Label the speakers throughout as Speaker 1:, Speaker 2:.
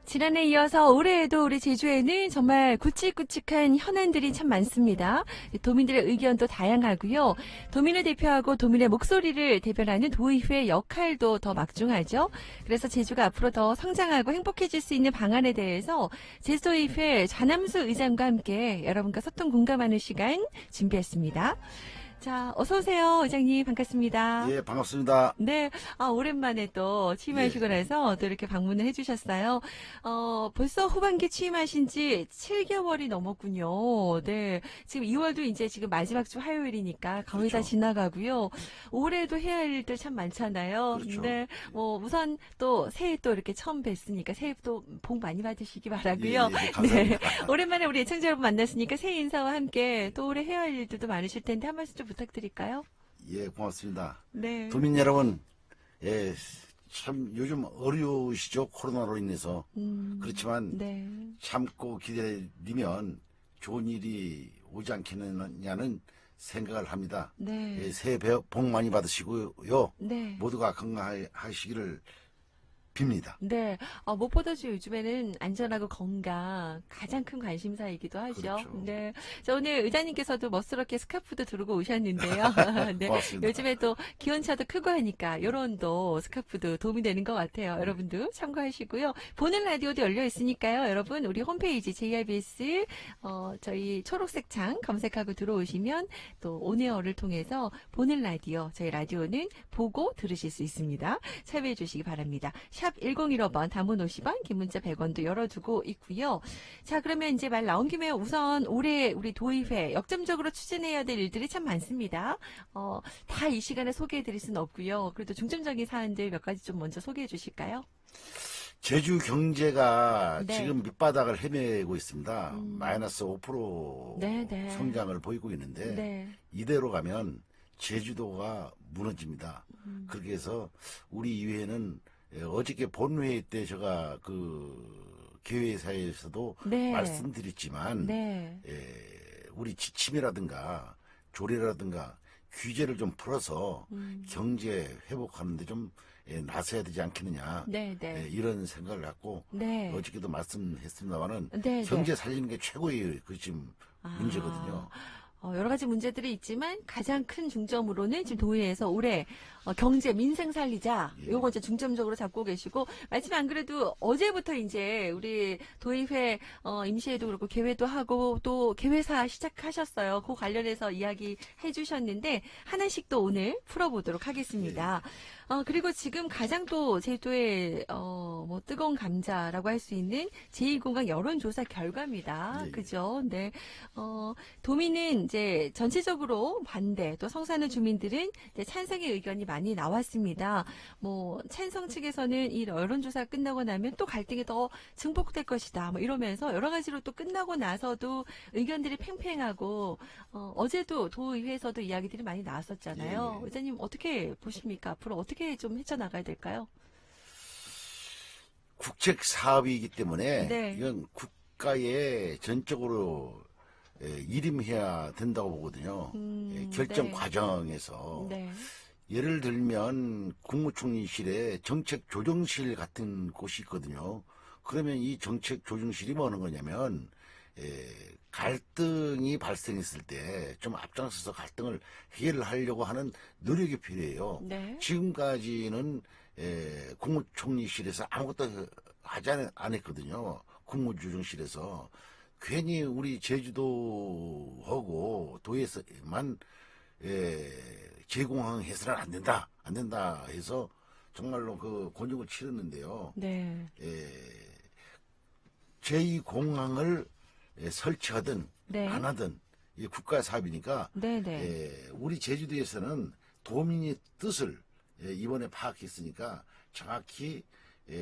Speaker 1: 지난해 이어서 올해에도 우리 제주에는 정말 굵직굵직한 현안들이 참 많습니다. 도민들의 의견도 다양하고요. 도민을 대표하고 도민의 목소리를 대변하는 도의회 역할도 더 막중하죠. 그래서 제주가 앞으로 더 성장하고 행복해질 수 있는 방안에 대해서 제주도의회 좌남수 의장과 함께 여러분과 소통 공감하는 시간 준비했습니다. 자, 어서 오세요, 의장님. 반갑습니다.
Speaker 2: 예, 반갑습니다.
Speaker 1: 네, 오랜만에 또 취임하시고 나서 또 이렇게 방문을 해주셨어요. 벌써 후반기 취임하신 지 7개월이 넘었군요. 네, 지금 2월도 이제 지금 마지막 주 화요일이니까 거의 다
Speaker 2: 그렇죠.
Speaker 1: 지나가고요. 올해도 해야 할 일들 참 많잖아요.
Speaker 2: 그렇죠.
Speaker 1: 네, 뭐 우선 또 새해 또 이렇게 처음 뵀으니까 새해 또 복 많이 받으시기 바라고요.
Speaker 2: 예, 감사합니다.
Speaker 1: 네, 오랜만에 우리 애청자 여러분 만났으니까 새해 인사와 함께 또 올해 해야 할 일들도 많으실 텐데 한 말씀 좀 부탁드릴까요?
Speaker 2: 예, 고맙습니다.
Speaker 1: 네.
Speaker 2: 도민 여러분, 예, 참 요즘 어려우시죠? 코로나로 인해서. 그렇지만
Speaker 1: 네.
Speaker 2: 참고 기다리면 좋은 일이 오지 않겠느냐는 생각을 합니다.
Speaker 1: 네.
Speaker 2: 예, 새해 복 많이 받으시고요.
Speaker 1: 네.
Speaker 2: 모두가 건강하시기를 빕니다.
Speaker 1: 네. 무엇보다도 요즘에는 안전하고 건강 가장 큰 관심사이기도 하죠.
Speaker 2: 그렇죠.
Speaker 1: 네. 자, 오늘 의장님께서도 멋스럽게 스카프도 두르고 오셨는데요. 네.
Speaker 2: 고맙습니다.
Speaker 1: 요즘에 또 기온차도 크고 하니까 요런 또 스카프도 도움이 되는 것 같아요. 여러분도 참고하시고요. 보는 라디오도 열려 있으니까요. 여러분 우리 홈페이지 JIBS 저희 초록색 창 검색하고 들어오시면 또 온에어를 통해서 보는 라디오 저희 라디오는 보고 들으실 수 있습니다. 참여해 주시기 바랍니다. 샵 1015번, 단문 50원, 긴 문자 100원도 열어두고 있고요. 자, 그러면 이제 말 나온 김에 우선 올해 우리 도의회 역점적으로 추진해야 될 일들이 참 많습니다. 다 이 시간에 소개해 드릴 수는 없고요. 그래도 중점적인 사안들 몇 가지 좀 먼저 소개해 주실까요?
Speaker 2: 제주 경제가
Speaker 1: 네.
Speaker 2: 지금 밑바닥을 헤매고 있습니다. 마이너스 5%
Speaker 1: 네, 네.
Speaker 2: 성장을 보이고 있는데
Speaker 1: 네.
Speaker 2: 이대로 가면 제주도가 무너집니다. 그렇게 해서 우리 의회는 어저께 본회의 때 제가 그 개회사에서도
Speaker 1: 네.
Speaker 2: 말씀드렸지만
Speaker 1: 네.
Speaker 2: 우리 지침이라든가 조례라든가 규제를 좀 풀어서 경제 회복하는데 좀 나서야 되지 않겠느냐
Speaker 1: 네, 네.
Speaker 2: 이런 생각을 갖고
Speaker 1: 네.
Speaker 2: 어저께도 말씀했습니다마는
Speaker 1: 네,
Speaker 2: 경제
Speaker 1: 네.
Speaker 2: 살리는 게 최고의 그 지금 문제거든요.
Speaker 1: 여러 가지 문제들이 있지만 가장 큰 중점으로는 지금 도의회에서 올해 경제 민생 살리자
Speaker 2: 예.
Speaker 1: 요거 이제 중점적으로 잡고 계시고 마침 안 그래도 어제부터 이제 우리 도의회 임시회도 그렇고 개회도 하고 또 개회사 시작하셨어요. 그 관련해서 이야기 해주셨는데 하나씩 또 오늘 풀어보도록 하겠습니다. 그리고 지금 가장 또 제주도의 뭐 뜨거운 감자라고 할 수 있는 제2공강 여론조사 결과입니다.
Speaker 2: 예.
Speaker 1: 그죠? 네. 도민은 이제 전체적으로 반대, 또 성사는 주민들은 이제 찬성의 의견이 많이 나왔습니다. 뭐 찬성 측에서는 이 여론조사 끝나고 나면 또 갈등이 더 증폭될 것이다. 뭐 이러면서 여러 가지로 또 끝나고 나서도 의견들이 팽팽하고 어제도 도의회에서도 이야기들이 많이 나왔었잖아요.
Speaker 2: 예.
Speaker 1: 의장님 어떻게 보십니까? 앞으로 어떻게 좀 헤쳐나가야 될까요?
Speaker 2: 국책 사업이기 때문에
Speaker 1: 네.
Speaker 2: 이건 국가에 전적으로 일임해야 된다고 보거든요. 결정
Speaker 1: 네.
Speaker 2: 과정에서
Speaker 1: 네.
Speaker 2: 예를 들면 국무총리실에 정책조정실 같은 곳이 있거든요. 그러면 이 정책조정실이 뭐 하는 거냐면 갈등이 발생했을 때 좀 앞장서서 갈등을 해결하려고 하는 노력이 필요해요.
Speaker 1: 네.
Speaker 2: 지금까지는 국무총리실에서 아무것도 하지 않았거든요. 국무조정실에서 괜히 우리 제주도하고 도에서만 제공항해서는 안 된다 해서 정말로 그 곤욕을 치렀는데요.
Speaker 1: 네.
Speaker 2: 제2공항을 설치하든
Speaker 1: 네.
Speaker 2: 안 하든 이 국가 사업이니까
Speaker 1: 네, 네.
Speaker 2: 우리 제주도에서는 도민의 뜻을 이번에 파악했으니까 정확히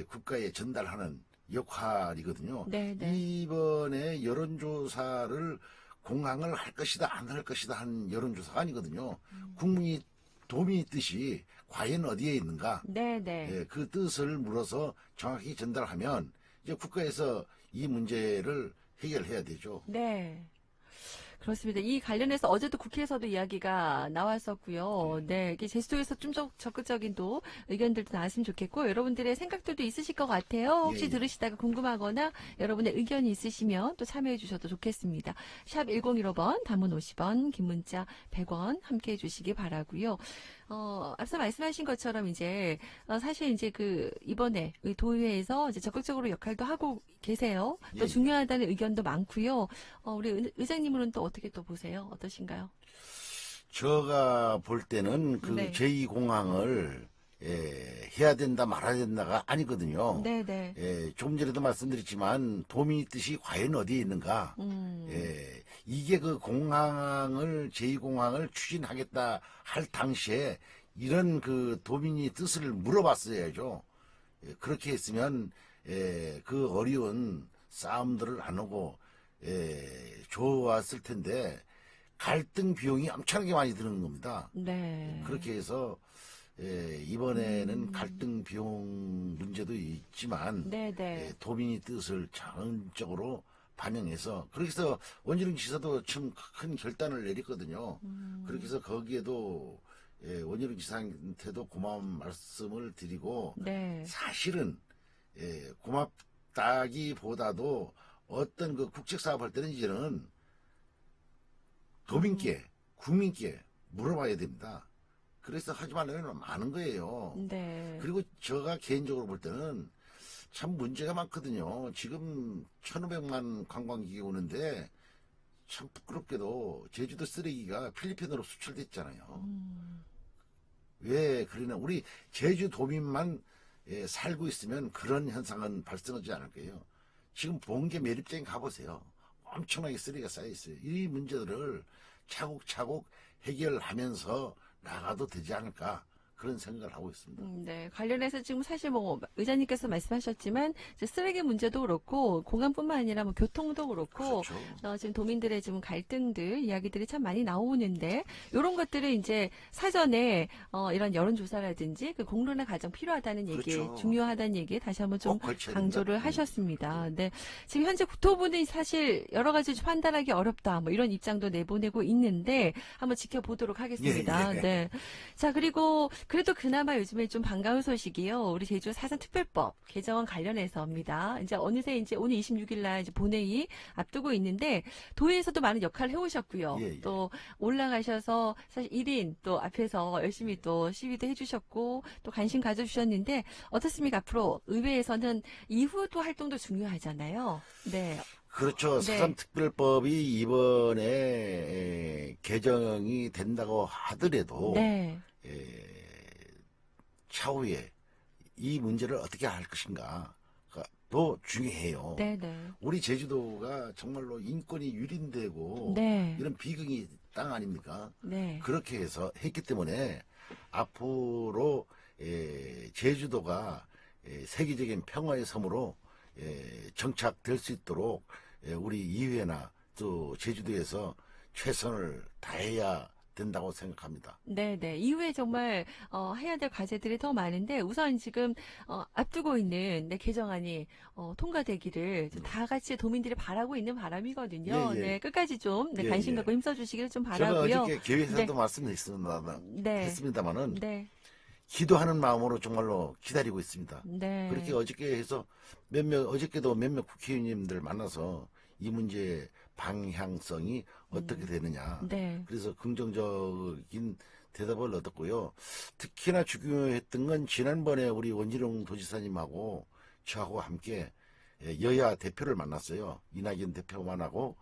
Speaker 2: 국가에 전달하는 역할이거든요.
Speaker 1: 네, 네.
Speaker 2: 이번에 여론조사를 공항을 할 것이다 안 할 것이다 한 여론조사가 아니거든요. 국민이 도민의 뜻이 과연 어디에 있는가?
Speaker 1: 네, 네.
Speaker 2: 그 뜻을 물어서 정확히 전달하면 이제 국가에서 이 문제를 해결해야 되죠.
Speaker 1: 네. 그렇습니다. 이 관련해서 어제도 국회에서도 이야기가 나왔었고요. 네, 이게 제주도에서 좀 적극적인 또 의견들도 나왔으면 좋겠고, 여러분들의 생각들도 있으실 것 같아요. 혹시
Speaker 2: 예, 예.
Speaker 1: 들으시다가 궁금하거나 여러분의 의견이 있으시면 또 참여해 주셔도 좋겠습니다. 샵 1015번, 단문 50원, 긴 문자 100원 함께 해주시기 바라고요. 앞서 말씀하신 것처럼 이제 사실 이제 이번에 도의회에서 이제 적극적으로 역할도 하고 계세요.
Speaker 2: 예,
Speaker 1: 또
Speaker 2: 예.
Speaker 1: 중요하다는 의견도 많고요. 우리 의장님은 또 어떻게 또 보세요? 어떠신가요?
Speaker 2: 제가 볼 때는 그
Speaker 1: 네.
Speaker 2: 제2공항을 해야 된다 말아야 된다가 아니거든요.
Speaker 1: 네네.
Speaker 2: 조금 전에도 말씀드렸지만 도민의 뜻이 과연 어디에 있는가? 이게 그 공항을 제2공항을 추진하겠다 할 당시에 이런 그 도민의 뜻을 물어봤어야죠. 그렇게 했으면 그 어려운 싸움들을 안 하고 좋았을 텐데 갈등 비용이 엄청나게 많이 드는 겁니다.
Speaker 1: 네.
Speaker 2: 그렇게 해서 이번에는 갈등 비용 문제도 있지만
Speaker 1: 네네.
Speaker 2: 도민의 뜻을 전적으로 반영해서 그렇게 해서 원희룡 지사도 참 큰 결단을 내렸거든요. 그렇게 해서 거기에도 원희룡 지사한테도 고마운 말씀을 드리고
Speaker 1: 네.
Speaker 2: 사실은 고맙다기보다도 어떤 그 국책 사업할 때는 이제는 도민께 국민께 물어봐야 됩니다. 그래서 하지 말라는 많은 거예요.
Speaker 1: 네.
Speaker 2: 그리고 제가 개인적으로 볼 때는 참 문제가 많거든요. 지금 1,500만 관광객이 오는데 참 부끄럽게도 제주도 쓰레기가 필리핀으로 수출됐잖아요. 왜 그러냐. 우리 제주도민만 살고 있으면 그런 현상은 발생하지 않을 거예요. 지금 본계 매립장에 가보세요. 엄청나게 쓰레기가 쌓여있어요. 이 문제들을 차곡차곡 해결하면서 나가도 되지 않을까 그런 생각을 하고 있습니다.
Speaker 1: 네. 관련해서 지금 사실 뭐 의장님께서 말씀하셨지만 이제 쓰레기 문제도 그렇고 공항뿐만 아니라 뭐 교통도 그렇고
Speaker 2: 그렇죠.
Speaker 1: 지금 도민들의 지금 갈등들 이야기들이 참 많이 나오는데 이런 것들을 이제 사전에 이런 여론조사라든지 그 공론화 과정 필요하다는 얘기,
Speaker 2: 그렇죠.
Speaker 1: 중요하다는 얘기 다시 한번 좀
Speaker 2: 꼭 걸쳐야
Speaker 1: 강조를
Speaker 2: 됩니다.
Speaker 1: 하셨습니다. 네. 지금 현재 국토부는 사실 여러 가지 좀 판단하기 어렵다 뭐 이런 입장도 내보내고 있는데 한번 지켜보도록 하겠습니다.
Speaker 2: 예, 예.
Speaker 1: 네. 자, 그리고 그래도 그나마 요즘에 좀 반가운 소식이요. 우리 제주 사전특별법 개정안 관련해서입니다. 이제 어느새 이제 오늘 26일 날 이제 본회의 앞두고 있는데 도의에서도 많은 역할을 해오셨고요.
Speaker 2: 예, 예.
Speaker 1: 또 올라가셔서 사실 1인 또 앞에서 열심히 또 시위도 해주셨고 또 관심 가져주셨는데 어떻습니까? 앞으로 의회에서는 이후도 활동도 중요하잖아요. 네.
Speaker 2: 그렇죠.
Speaker 1: 네.
Speaker 2: 사전특별법이 이번에 개정이 된다고 하더라도
Speaker 1: 네.
Speaker 2: 차후에 이 문제를 어떻게 할 것인가도 중요해요.
Speaker 1: 네, 네.
Speaker 2: 우리 제주도가 정말로 인권이 유린되고
Speaker 1: 네.
Speaker 2: 이런 비극이 땅 아닙니까?
Speaker 1: 네.
Speaker 2: 그렇게 해서 했기 때문에 앞으로 제주도가 세계적인 평화의 섬으로 정착될 수 있도록 우리 이회나 또 제주도에서 최선을 다해야 된다고 생각합니다.
Speaker 1: 네네. 이후에 정말 해야 될 과제들이 더 많은데 우선 지금 앞두고 있는 개정안이 통과되기를 다 같이 도민들이 바라고 있는 바람이거든요.
Speaker 2: 예, 예.
Speaker 1: 네, 끝까지 좀
Speaker 2: 예,
Speaker 1: 관심
Speaker 2: 예.
Speaker 1: 갖고 힘써주시기를 좀
Speaker 2: 제가
Speaker 1: 바라고요.
Speaker 2: 어저께 개회에서도
Speaker 1: 네. 네.
Speaker 2: 했습니다만은
Speaker 1: 네.
Speaker 2: 기도하는 마음으로 정말로 기다리고 있습니다.
Speaker 1: 네.
Speaker 2: 그렇게 어저께 해서 어저께도 몇몇 국회의원님들 만나서 이 문제의 방향성이 어떻게 되느냐.
Speaker 1: 네.
Speaker 2: 그래서 긍정적인 대답을 얻었고요. 특히나 중요했던 건 지난번에 우리 원희룡 도지사님하고 저하고 함께 여야 대표를 만났어요. 이낙연 대표만하고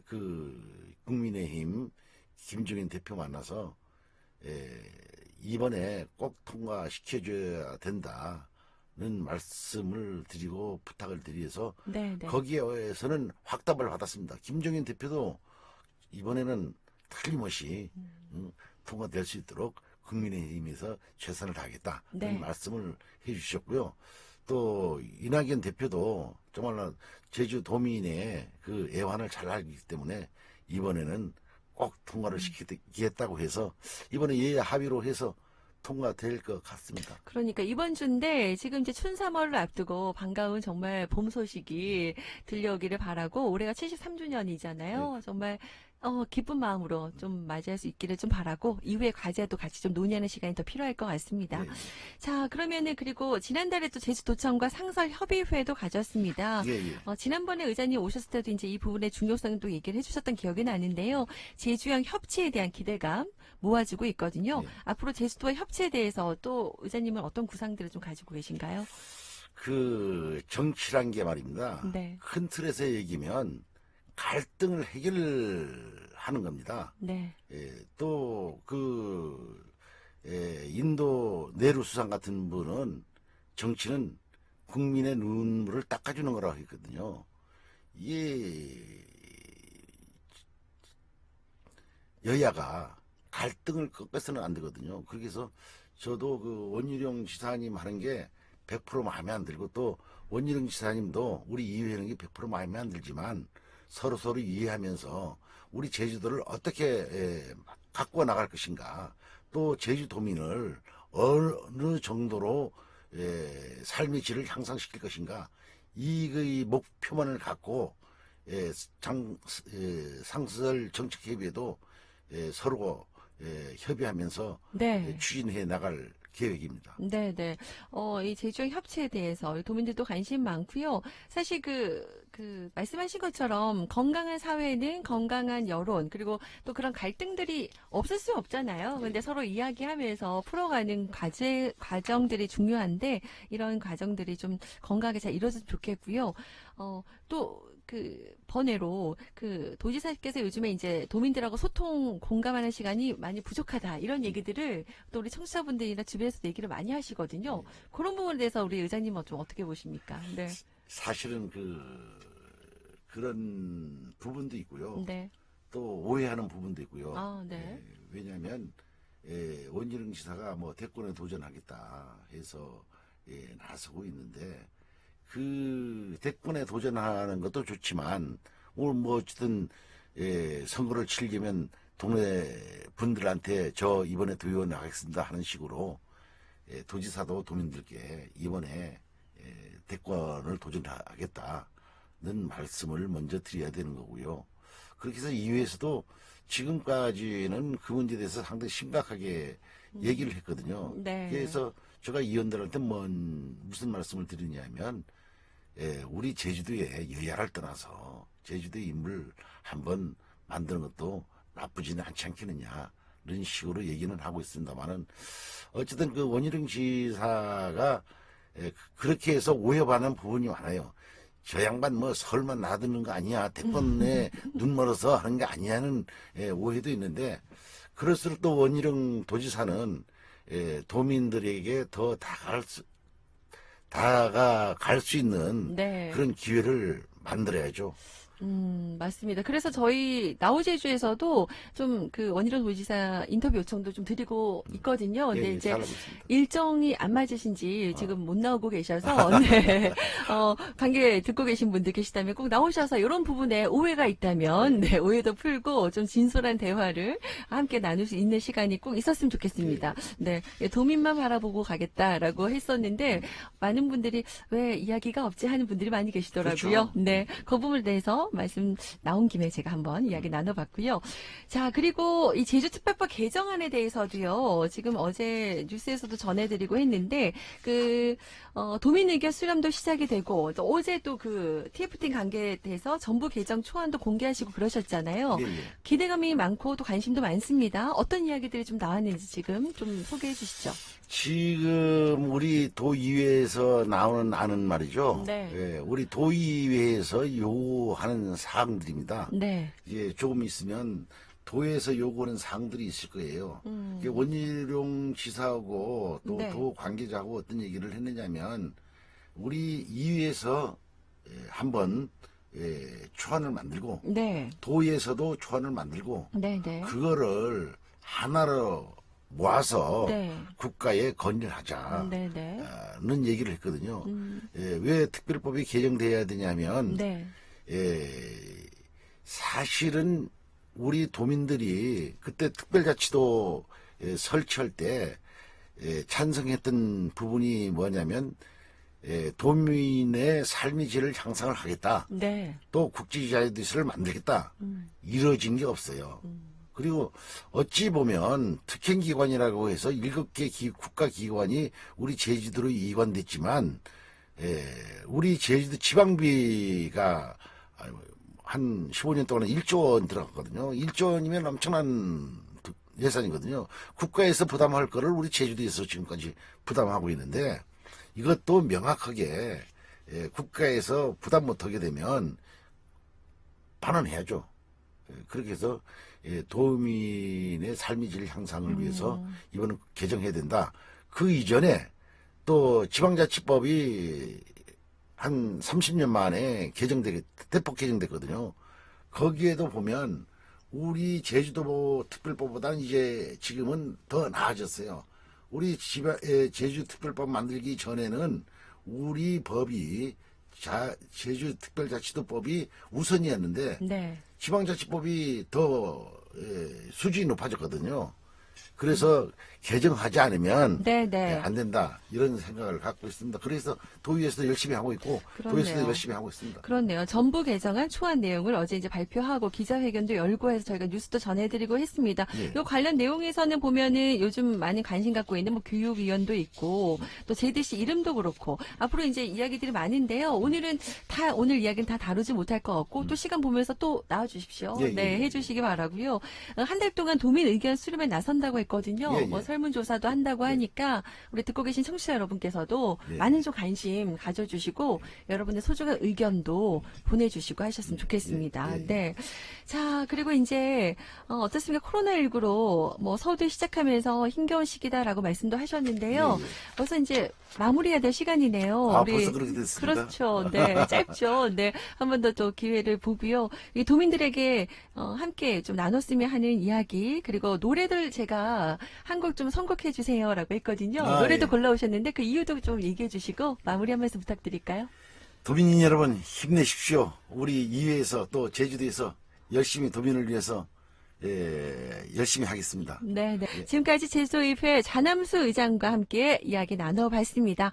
Speaker 2: 그 국민의힘 김종인 대표 만나서 이번에 꼭 통과시켜줘야 된다는 말씀을 드리고 부탁을 드려서
Speaker 1: 네. 네.
Speaker 2: 거기에서는 확답을 받았습니다. 김종인 대표도 이번에는 틀림없이 통과될 수 있도록 국민의힘에서 최선을 다하겠다는
Speaker 1: 네.
Speaker 2: 말씀을 해주셨고요. 또 이낙연 대표도 정말로 제주도민의 그 애환을 잘 알기 때문에 이번에는 꼭 통과를 시키겠다고 해서 이번에 합의로 해서 통과될 것 같습니다.
Speaker 1: 그러니까 이번 주인데 지금 이제 춘3월을 앞두고 반가운 정말 봄 소식이 들려오기를 바라고 올해가
Speaker 2: 네.
Speaker 1: 73주년이잖아요. 정말 기쁜 마음으로 좀 맞이할 수 있기를 좀 바라고 이후의 과제도 같이 좀 논의하는 시간이 더 필요할 것 같습니다.
Speaker 2: 예,
Speaker 1: 자, 그러면은 그리고 지난달에 또 제주도청과 상설협의회도 가졌습니다.
Speaker 2: 예, 예.
Speaker 1: 지난번에 의장님 오셨을 때도 이제 이 부분의 중요성도 얘기를 해주셨던 기억이 나는데요. 제주형 협치에 대한 기대감 모아지고 있거든요.
Speaker 2: 예.
Speaker 1: 앞으로 제주도와 협치에 대해서 또 의장님은 어떤 구상들을 좀 가지고 계신가요?
Speaker 2: 그 정치란 게 말입니다.
Speaker 1: 네.
Speaker 2: 큰 틀에서 얘기면 갈등을 해결하는 겁니다.
Speaker 1: 네.
Speaker 2: 또 인도 네루 수상 같은 분은 정치는 국민의 눈물을 닦아주는 거라고 했거든요. 이게 여야가 갈등을 꺾어서는 안 되거든요. 그래서 저도 그 원희룡 지사님 하는 게 100% 마음에 안 들고 또 원희룡 지사님도 우리 이해하는 게 100% 마음에 안 들지만 서로 이해하면서 우리 제주도를 어떻게 갖고 나갈 것인가 또 제주도민을 어느 정도로 삶의 질을 향상시킬 것인가 이 목표만을 갖고 상설 정책협의회도 서로 협의하면서
Speaker 1: 네.
Speaker 2: 추진해 나갈 계획입니다.
Speaker 1: 네네. 이 제주형 협치에 대해서 우리 도민들도 관심 많고요. 사실 말씀하신 것처럼 건강한 사회는 건강한 여론, 그리고 또 그런 갈등들이 없을 수 없잖아요. 근데 서로 이야기하면서 풀어가는 과정들이 중요한데, 이런 과정들이 좀 건강하게 잘 이루어졌으면 좋겠고요. 번외로 도지사께서 요즘에 이제 도민들하고 소통 공감하는 시간이 많이 부족하다 이런 얘기들을 또 우리 청취자분들이나 주변에서 얘기를 많이 하시거든요. 그런 부분에 대해서 우리 의장님은 좀 어떻게 보십니까? 네.
Speaker 2: 사실은 그런 부분도 있고요.
Speaker 1: 네.
Speaker 2: 또 오해하는 부분도 있고요.
Speaker 1: 아, 네.
Speaker 2: 왜냐하면 원희룡 지사가 뭐 대권에 도전하겠다 해서 나서고 있는데 그 대권에 도전하는 것도 좋지만 오늘 뭐 어쨌든 선거를 치르려면 동네 분들한테 저 이번에 도의원 나가겠습니다 하는 식으로 도지사도 도민들께 이번에 대권을 도전하겠다는 말씀을 먼저 드려야 되는 거고요. 그렇게 해서 이회에서도 지금까지는 그 문제에 대해서 상당히 심각하게 얘기를 했거든요.
Speaker 1: 네.
Speaker 2: 그래서 제가 의원들한테 무슨 말씀을 드리냐면 우리 제주도에 여야를 떠나서 제주도의 인물 한번 만드는 것도 나쁘지는 않지 않겠느냐 이런 식으로 얘기는 하고 있습니다만은 어쨌든 그 원희룡 지사가 그렇게 해서 오해받는 부분이 많아요. 저 양반 뭐 설만 나드는 거 아니야 대권에 눈 멀어서 하는 게 아니냐는 오해도 있는데 그럴수록 또 원희룡 도지사는 도민들에게 더 다가갈 수 있는
Speaker 1: 네.
Speaker 2: 그런 기회를 만들어야죠.
Speaker 1: 맞습니다. 그래서 저희 나우제주에서도 좀 원희룡 도지사 인터뷰 요청도 좀 드리고 있거든요. 근데 이제
Speaker 2: 잘하고 있습니다.
Speaker 1: 일정이 안 맞으신지 지금 못 나오고 계셔서 네. 관계 듣고 계신 분들 계시다면 꼭 나오셔서 이런 부분에 오해가 있다면 네, 오해도 풀고 좀 진솔한 대화를 함께 나눌 수 있는 시간이 꼭 있었으면 좋겠습니다. 네. 도민만 바라보고 가겠다라고 했었는데 많은 분들이 왜 이야기가 없지 하는 분들이 많이 계시더라고요.
Speaker 2: 그렇죠.
Speaker 1: 네. 그 부분에 대해서 말씀 나온 김에 제가 한번 이야기 나눠봤고요. 자, 그리고 이 제주특별법 개정안에 대해서도요. 지금 어제 뉴스에서도 전해드리고 했는데 도민 의견 수렴도 시작이 되고 또 어제 또 TF팀 관계에 대해서 정부 개정 초안도 공개하시고 그러셨잖아요.
Speaker 2: 예.
Speaker 1: 기대감이 많고 또 관심도 많습니다. 어떤 이야기들이 좀 나왔는지 지금 좀 소개해 주시죠.
Speaker 2: 지금 우리 도의회에서 나오는 안은 말이죠.
Speaker 1: 네.
Speaker 2: 우리 도의회에서 요구하는 사항들입니다.
Speaker 1: 네.
Speaker 2: 이제 조금 있으면 도에서 요구하는 사항들이 있을 거예요. 이게 원희룡 지사하고 또
Speaker 1: 네.
Speaker 2: 도 관계자하고 어떤 얘기를 했느냐면 우리 이회에서 한번 초안을 만들고
Speaker 1: 네.
Speaker 2: 도에서도 초안을 만들고
Speaker 1: 네. 네.
Speaker 2: 그거를 하나로 모아서
Speaker 1: 네.
Speaker 2: 국가에 건의를 하자는
Speaker 1: 네. 네.
Speaker 2: 얘기를 했거든요. 왜 특별법이 개정돼야 되냐면
Speaker 1: 네.
Speaker 2: 사실은 우리 도민들이 그때 특별자치도 설치할 때 찬성했던 부분이 뭐냐면 도민의 삶의 질을 향상을 하겠다.
Speaker 1: 네.
Speaker 2: 또 국제자유도시를 만들겠다. 이루어진 게 없어요. 그리고 어찌 보면 특행기관이라고 해서 7개 국가기관이 우리 제주도로 이관됐지만 우리 제주도 지방비가 한 15년 동안 1조 원 들어갔거든요. 1조 원이면 엄청난 예산이거든요. 국가에서 부담할 거를 우리 제주도에서 지금까지 부담하고 있는데 이것도 명확하게 국가에서 부담 못하게 되면 반환해야죠. 그렇게 해서 도민의 삶의 질 향상을 위해서 이번은 개정해야 된다. 그 이전에 또 지방자치법이 한 30년 만에 대폭 개정됐거든요. 거기에도 보면 우리 제주도 특별법보다는 이제 지금은 더 나아졌어요. 우리 제주특별법 만들기 전에는 우리 법이 제주특별자치도법이 우선이었는데
Speaker 1: 네.
Speaker 2: 지방자치법이 더 수준이 높아졌거든요. 그래서 개정하지 않으면
Speaker 1: 네.
Speaker 2: 안 된다 이런 생각을 갖고 있습니다. 그래서 도의에서도 열심히 하고 있고
Speaker 1: 그렇네요.
Speaker 2: 도에서도 열심히 하고 있습니다.
Speaker 1: 그렇네요. 전부 개정안 초안 내용을 어제 이제 발표하고 기자회견도 열고 해서 저희가 뉴스도 전해드리고 했습니다.
Speaker 2: 예.
Speaker 1: 요 관련 내용에서는 보면은 요즘 많이 관심 갖고 있는 뭐 교육위원도 있고 또 제드씨 이름도 그렇고 앞으로 이제 이야기들이 많은데요. 오늘 이야기는 다 다루지 못할 것 같고 또 시간 보면서 또 나와주십시오.
Speaker 2: 예,
Speaker 1: 네,
Speaker 2: 예.
Speaker 1: 해주시기 바라고요. 한 달 동안 도민 의견 수렴에 나선다고 했거든요.
Speaker 2: 예, 예.
Speaker 1: 뭐 설문조사도 한다고 하니까 우리 듣고 계신 청취자 여러분께서도
Speaker 2: 예.
Speaker 1: 많은 좀 관심 가져주시고 여러분의 소중한 의견도 보내주시고 하셨으면 좋겠습니다.
Speaker 2: 예, 예.
Speaker 1: 네. 자, 그리고 이제, 어떻습니까? 코로나19로 뭐 서울대 시작하면서 힘겨운 시기다라고 말씀도 하셨는데요.
Speaker 2: 예, 예.
Speaker 1: 벌써 이제 마무리해야 될 시간이네요.
Speaker 2: 벌써 그렇게 됐습니다.
Speaker 1: 그렇죠. 네. 짧죠. 네. 한 번 더 또 기회를 보고요. 이 도민들에게, 함께 좀 나눴으면 하는 이야기, 그리고 노래들 제가 한 곡 좀 선곡해 주세요라고 했거든요. 노래도
Speaker 2: 예.
Speaker 1: 골라오셨는데 그 이유도 좀 얘기해 주시고 마무리 한 말씀 부탁드릴까요?
Speaker 2: 도민 여러분 힘내십시오. 우리 이회에서 또 제주도에서 열심히 도민을 위해서 열심히 하겠습니다.
Speaker 1: 네. 지금까지 제주도의회 자남수 의장과 함께 이야기 나눠봤습니다.